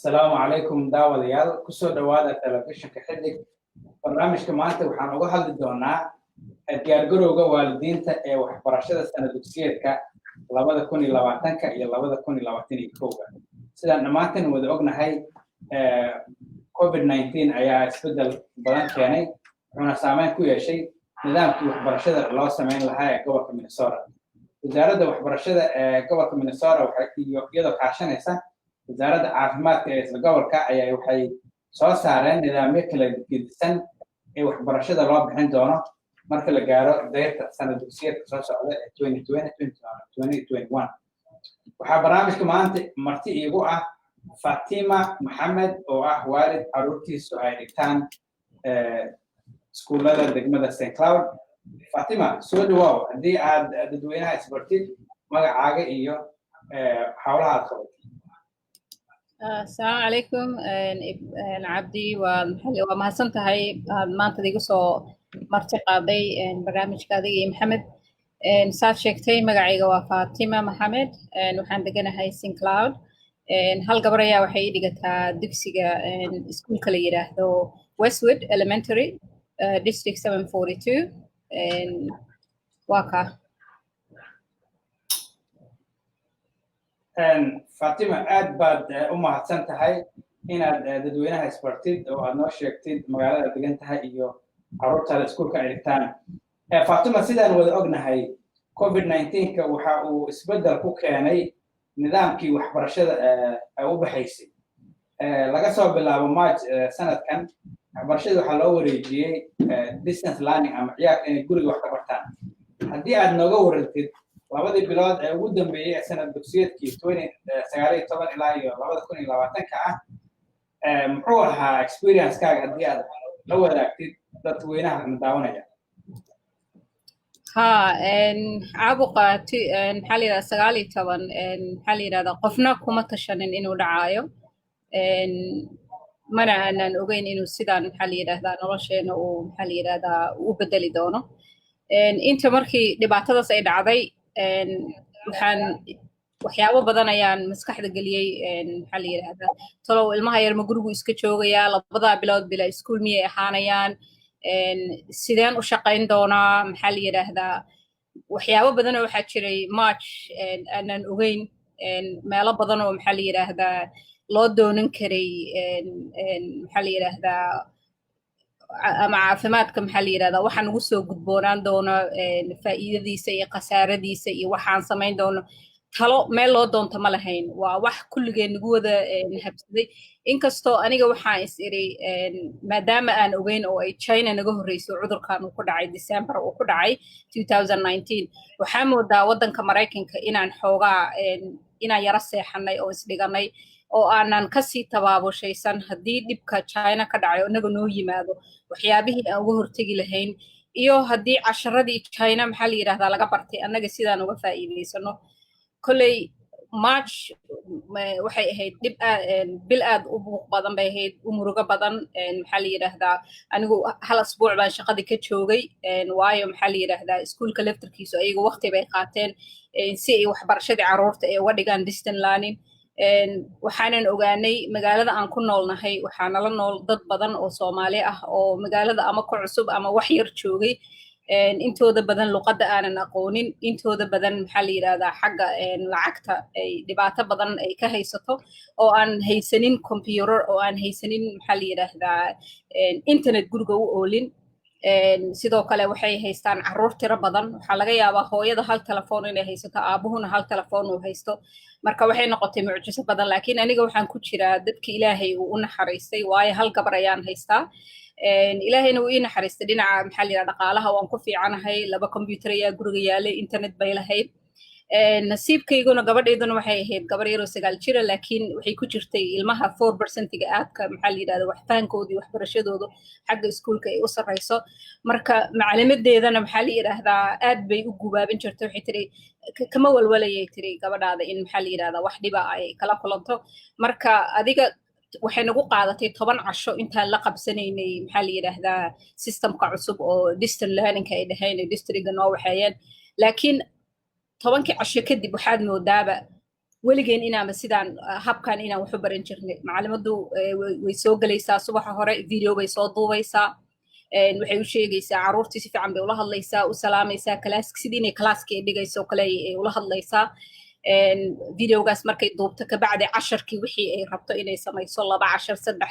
السلام عليكم داوديال كسو دوادا تلفزيون كحدك برنامجka maanta waxaan uga hadli doonaa diyaar garowga waalidiinta ee waxbarashada sanad dugsiyeedka 2020 iyo 2021 sidaan dhamaantan wada ognahay COVID-19 ayaa isbedel badan keenay wuxuuna saameyn ku yeeshay nidaamkii waxbarashada loo sameyn lahaa ee gobolka Minnesota wasaaradda waxbarashada ee gobolka Minnesota waxay iyadoo kaashanaysa wasaaradda caafimaadka ee isla gobolka ayaa waxay soo saareen nidaamyo kala gedisan ee waxbarashada loo bixin doono marka la gaaro dayrta sanad dugsiyeedka soo socda ee 2020-2021 waxaa barnaamijka maanta marti iigu ah Fatima Mohamed oo ah waalid caruurtiisu ay dhigtaan iskuulada degmada St. Cloud. Fatima, soo dhawaaw haddii aad dadweynaha isbartid magacaaga iyo hawlaha aad qabatid. السلام عليكم عبدي وما حسنت هاي ما تدي قصو مرتقى بي برنامج كذي محمد صار شيكتي مقعي فاطمة محمد وحن دقنا هاي سين كلاود هل قبريا وحي دقتها دكسيجا سكول كليرة دو ويستوود elementary district 742 واقع Fatima aad baad u mahadsan tahay inaad dadweynaha isbartid oo aad noo sheegtid magaalada degan tahay iyo caruurtaada iskuulka ay dhigtaan. Fatima sidaan wada ognahay COVID-19 waxa uu isbedel ku keenay nidaamkii waxbarashada u baxaysay. Laga soo bilaabo March sanadkan waxbarashada waxaa loo wareejiyay distance learning ama ciyaarka inay guriga wax ka bartaan. Haddii aad nooga warantid labadii bilood ee ugu dambeeyay sanad dugsiyeedkii 2019 ilaa iyo 2020 muxuu ahaa experience-kaaga haddii aad la wadaagtid dadweynaha daawanaya? caabuqa maxaa la yidhahdaa 19 maxaa la yidhahdaa qofna kuma tashanin inuu dhacaayo mana aanan ogeyn inuu sidaan maxaa la yidhahdaa nolosheena uu maxaa la yidhahdaa u bedeli doono inta markii dhibaatadaas ay dhacday waxyaabo badan ayaan maskaxda geliyey maxaa la yidhahdaa talow ilmaha yar ma gurigu iska joogayaa labadaa bilood bila iskuul miyay ahaanayaan sideen u shaqayn doonaa maxaa la yidhaahdaa waxyaabo badan oo waxaa jiray March aanan ogeyn meelo badan oo maxaa la yidhaahdaa loo doonan karay maxaa la yidhaahdaa ama caafimaadka maxaa la yidhahdaa waxaan ugu soo gudboonaan doono faa'iidadiisa iyo khasaaradiisa iyo waxaan samayn doono talo meel loo doonto ma lahayn waa wax kulligeen nagu wada habsaday inkastoo aniga waxaan is iri maadaama aan ogeyn oo ay China naga horreysay cudurkan uu ku dhacay December uu ku dhacay 2019 waxaa moodaa waddanka Mareykanka inaan xoogaa inaan yara seexanay oo isdhiganay oo aanan kasii tabaabushaysan haddii dhibka China ka dhacayo inaga noo yimaado waxyaabihii aan uga hortegi lahayn iyo haddii casharadii China maxaa la yidhahdaa laga bartay annaga sidaan uga faa'iidaysano kolley March waxay ahayd bil aad u buuq badan bay ahayd u murugo badan maxaa la yidhahdaa anigu hal asbuuc baan shaqadii ka joogay waayo maxaa la yidhahdaa iskuulka laftarkiisu ayaga waqti bay qaateen si ay waxbarashadii carruurta ay uga dhigaan distance learning waxaanan ogaanay magaalada aan ku noolnahay waxaa nala nool dad badan oo Soomaali ah oo magaalada ama ku cusub ama wax yar joogay intooda badan luqadda aanan aqoonin intooda badan maxaa la yidhahdaa xagga lacagta ay dhibaato badan ay ka haysato oo aan haysanin computer oo aan haysanin maxaa la yidhahdaa internet guriga u oolin sidoo kale waxay haystaan carruur tiro badan waxaa laga yaabaa hooyada hal telefoon inay haysato aabuhuna hal telefoon uu haysto marka waxay noqotay mucjiso badan laakiin aniga waxaan ku jiraa dadka ilaahay uu u naxariistay waayo hal gabar ayaan haystaa ilaahayna uu ii naxariistay dhinaca maxaa la yidhahdaa dhaqaalaha waan ku fiicanahay 2 computer ayaa guriga yaalay internet bay lahayd nasiibkayguna gabadhayduna waxay ahayd gabar yaroo 9 jira laakiin waxay ku jirtay ilmaha 4%-ga aadka maxaa la yidhahdaa waxfahankoodii waxbarashadooda xagga iskuulka ay u sarreyso marka macalimadeedana maxaa la yidhahdaa aad bay u gubaabin jirtay waxay tiri kama walwalayay tiri gabadhaada in maxaa la yidhahdaa wax dhiba ay kala kulanto marka adiga waxay nagu qaadatay 10 casho intaan la qabsanaynay maxaa la yidhahdaa systemka cusub oo distance learning ay dhahayn districtga noo waxeeyeen laakiin 10 casho kadib waxaad moodaaba weligeen inaanba sidaan habkan inaan wax u baran jirnay macalimaddu way soo gelaysaa subaxa hore video bay soo duubaysaa waxay u sheegaysaa carruurtii si fiican bay ula hadlaysaa u salaamaysaa kalaaska sidii inay kalaaska ay dhigayso kale ay ula hadlaysaa videogaas markay duubto kabacdi casharkii wixii ay rabto inay samayso 2 cashar 3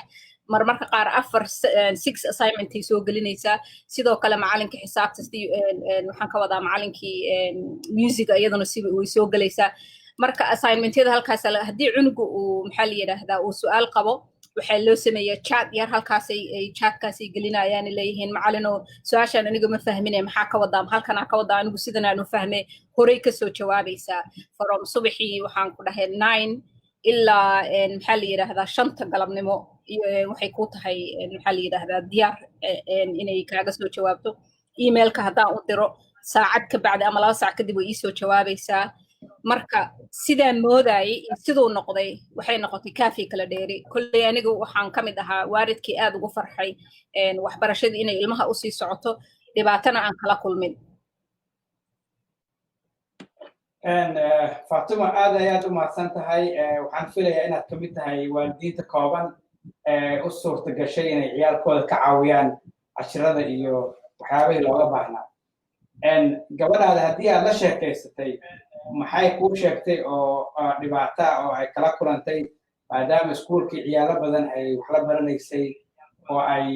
marmarka qaar 4 6 assignment ay soo gelinaysaa sidoo kale macalinka xisaabta waxaan ka wadaa macalinkii music iyaduna si way soo gelaysaa marka assignmentyada halkaas haddii cunugu uu maxaa la yiraahdaa uu su'aal qabo waxaa loo sameeyaa chat yar halkaas ay chatkaas ay gelinayaan leeyihiin macalino su'aashan aniga ma fahminay maxaa ka wadaa halkan ka wadaa anigu sidan aan u fahmay horay ka soo jawaabaysaa from subaxii waxaan ku dhahay 9 ilaa maxaa la yiraahdaa 5 galabnimo waxay ku tahay maxaa la yiraahdaa diyaar inay kaaga soo jawaabto emailka haddaan u diro saacad ka bacdi ama 2 saac kadib way ii soo jawaabaysaa marka sidaan moodayay sidoo noqday waxay noqotay kaafi kala dheeri kullay anigu waxaan ka mid ahaa waalidkii aad ugu farxay waxbarashadii inay ilmaha u sii socoto dhibaatana aan kala kulmin Fatima aad ayaad u mahadsan tahay waxaan filayaa inaad ka mid tahay waalidiinta kooban u suurta gashay inay ciyaalkooda ka caawiyaan casharada iyo waxyaabihii looga baahnaa gabadhaada haddii aad la sheekaysatay maxay kuu sheegtay oo dhibaata oo ay kala kulantay maadaama iskuulkii ciyaalo badan ay wax la baranaysay oo ay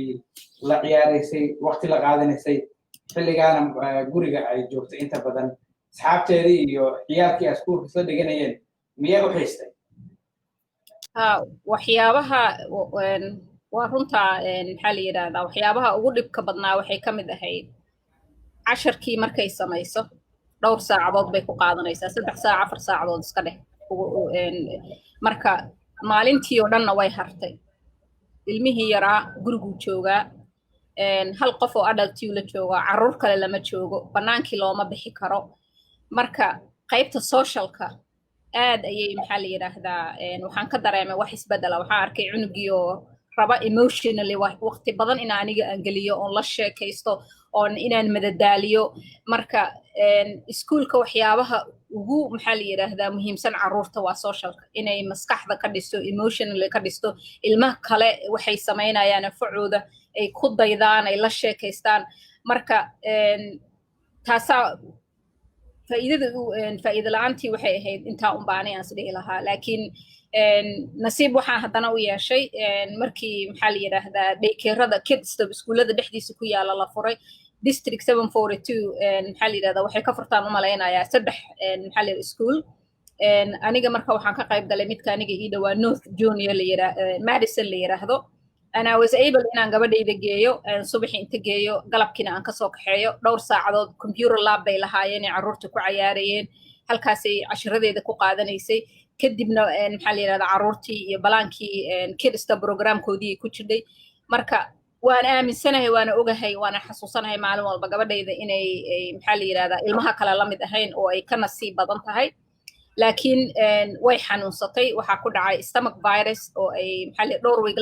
la ciyaaraysay waqti la qaadanaysay xilligaana guriga ay joogtay inta badan asxaabteedii iyo ciyaalkii ay iskuulka isla dhiganayeen miyay u xiistay waxyaabaha waa runtaa maxaa la yidhaahdaa waxyaabaha ugu dhibka badnaa waxay ka mid ahayd casharkii markay samayso dhowr saacadood bay ku qaadanaysaa 3 saac 4 saacadood iska dheh marka maalintii oo dhanna way hartay ilmihii yaraa guriguu joogaa hal qof oo adultii la joogo carruur kale lama joogo bannaankii looma bixi karo marka qaybta socialka aad ayay maxaa la yiraahdaa waxaan ka dareemay wax isbedela waxaan arkay cunugii oo raba emotionally waqti badan in aniga aan geliyo oo la sheekaysto oo inaan madadaaliyo marka iskuulka waxyaabaha ugu maxaa la yiraahdaa muhiimsan carruurta waa socialka inay maskaxda ka dhisto emotionally ka dhisto ilmaha kale waxay sameynayaan facooda ay ku daydaan ay la sheekaystaan marka taasaa faa'iido la'aantii waxay ahayd intaa un baani aan isdhihi lahaa laakiin nasiib waxaan haddana u yeeshay markii maxaa la yiraahdaa daykerada kidstop iskuullada dhexdiisa ku yaala la furay district 742 maxaa la yiraahdaa waxay ka furtaan u malaynayaa 3 maxaa la iskuul aniga marka waxaan ka qayb galay midka aniga ii dhawaa North Junior la yiraahdo Madison la yiraahdo and I was able inaan gabadhayda geeyo subaxii inta geeyo galabkiina aan kasoo kaxeeyo dhowr saacadood computer lab bay lahaayeen carruurta ku ciyaarayeen halkaasay cashiradeeda ku qaadanaysay kadibna maxaa la yiraahdaa carruurtii iyo balaankii kidsta programkoodii ku jirdhay marka waan aaminsanahay waana ogahay waana xasuusanahay maalin walba gabadhayda inay maxaa la yiraahdaa ilmaha kale la mid ahayn oo ay ka nasiib badan tahay laakiin way xanuunsatay waxaa ku dhacay stomach virus oo ay maxaa dhowr week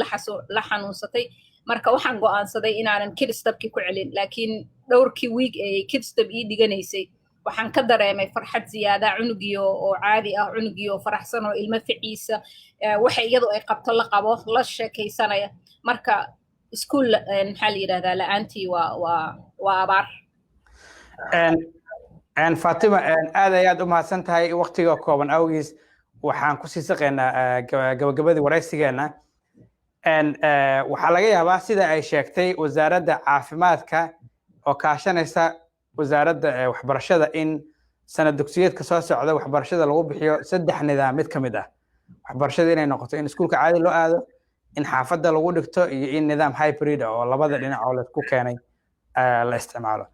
la xanuunsatay marka waxaan go'aansaday inaanan kidstopki ku celin laakiin dhowrkii week ay kidstop ii dhiganaysay waxaan ka dareemay farxad ziyaada cunugiyo oo caadi ah cunugiyo faraxsan oo ilmo ficiisa waxa iyadu ay qabto la qabo la sheekaysanaya marka iskuul maxaa la yiraahdaa la'aantii waa abaar Fatima aad ayaad u mahadsan tahay waqtiga kooban awgiis waxaan ku sii saqeynaa gabagabadii waraysigeena waxaa laga yaabaa sida ay sheegtay wasaaradda caafimaadka oo kaashanaysa wasaaradda waxbarashada in sanad dugsiyeedka soo socda waxbarashada lagu bixiyo 3 nidaam mid ka mid ah waxbarashada inay noqoto in iskuulka caadi loo aado in xaafadda lagu dhigto iyo in nidaam hybrid oo labada dhinac oo la isku keenay la isticmaalo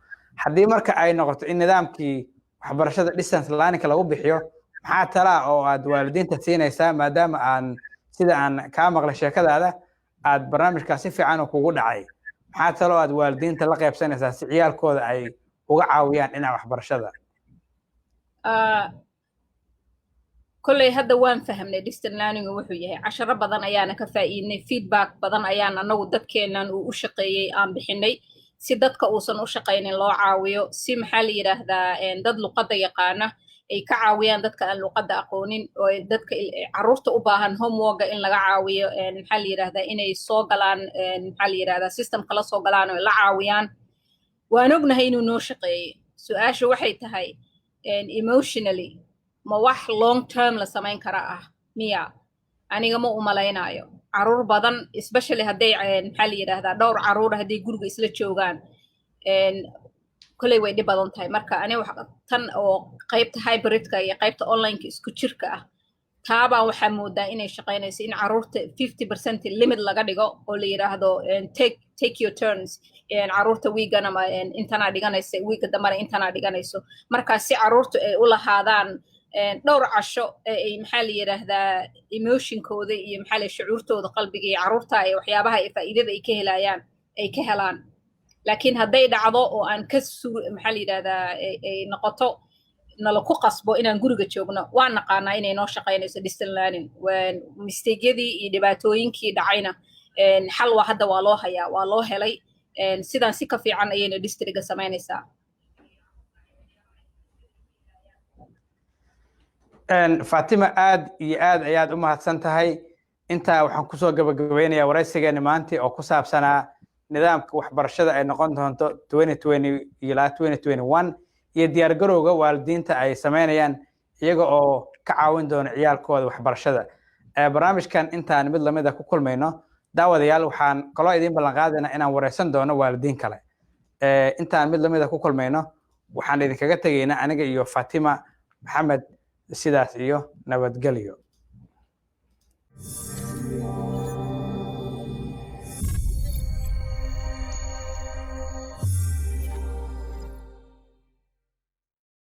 haddii marka ay noqoto in nidaamkii waxbarashada distance learning lagu bixiyo maxaa tala oo aad waalidiinta siinaysaa maadaama aan sida aan ka maqlay sheekadaada aad barnaamijkaas si fiican kugu dhacay maxaa tala oo aad waalidiinta la qaybsanaysaa si ciyaalkooda ay uga caawiyaan dhinaca waxbarashada kolley hadda waan fahamnay distance learning wuxuu yahay casharo badan ayaana ka faa'iidnay feedback badan ayaan anagu dadkeenan u shaqeeyay aan bixinay si dadka uusan u shaqaynin loo caawiyo si maxaa la yiraahdaa dad luqadda yaqaana ay ka caawiyaan dadka aan luqadda aqoonin oo dadka carruurta u baahan homeworka in laga caawiyo maxaa la yidhahdaa inay soo galaan maxaa la yidhahdaa systemka la soo galaan oo la caawiyaan waan ognahay inuu noo shaqeeyey su-aasha waxay tahay emotionally ma wax long term la samayn kara ah miya aniga ma u malaynayo carruur badan especially hadday maxaa la yidhahdaa dhowr carruur hadday guriga isla joogaan kolley way dhib badan tahay marka aniga tan oo qaybta hybridka iyo qaybta onlineka isku jirka ah taabaan waxaa moodaa inay shaqaynayso in carruurta 50% limit laga dhigo oo la yidhaahdo take your turns carruurta wiigan ama intanaa dhiganaysa wiiga dambana intanaa dhiganayso markaa si carruurtu ay u lahaadaan dhowr casho ay maxaa la yidhaahdaa emotionkooda iyo maxaa la shucuurtooda qalbiga iyo carruurta ay waxyaabaha ay faa'iidada ay ka helayaan ay ka helaan laakiin hadday dhacdo oo aan ka maxaa la yidhahdaa ay noqoto nala ku qasbo inaan guriga joogno waan naqaanaa inay noo shaqaynayso distance learning mistake-yadii iyo dhibaatooyinkii dhacayna xal waa hadda waa loo hayaa waa loo helay sidaan si ka fiican ayayna districtga samaynaysaa Fatima aad iyo aad ayaad u mahadsan tahay intaa waxaan kusoo gabagabeynayaa waraysigeena maanta oo ku saabsanaa nidaamka waxbarashada ay noqon doonto 2020 ilaa 2021 iyo diyaargarowga waalidiinta ay sameynayaan iyaga oo ka caawin doona ciyaalkooda waxbarashada barnaamijkan intaan mid lamid ah ku kulmayno daawadayaal waxaan kaloo idin ballan qaadaynaa inaan wareysan doono waalidiin kale intaan mid lamid ah ku kulmayno waxaan idinkaga tegaynaa aniga iyo Fatima Maxamed sidaas iyo nabadgelyo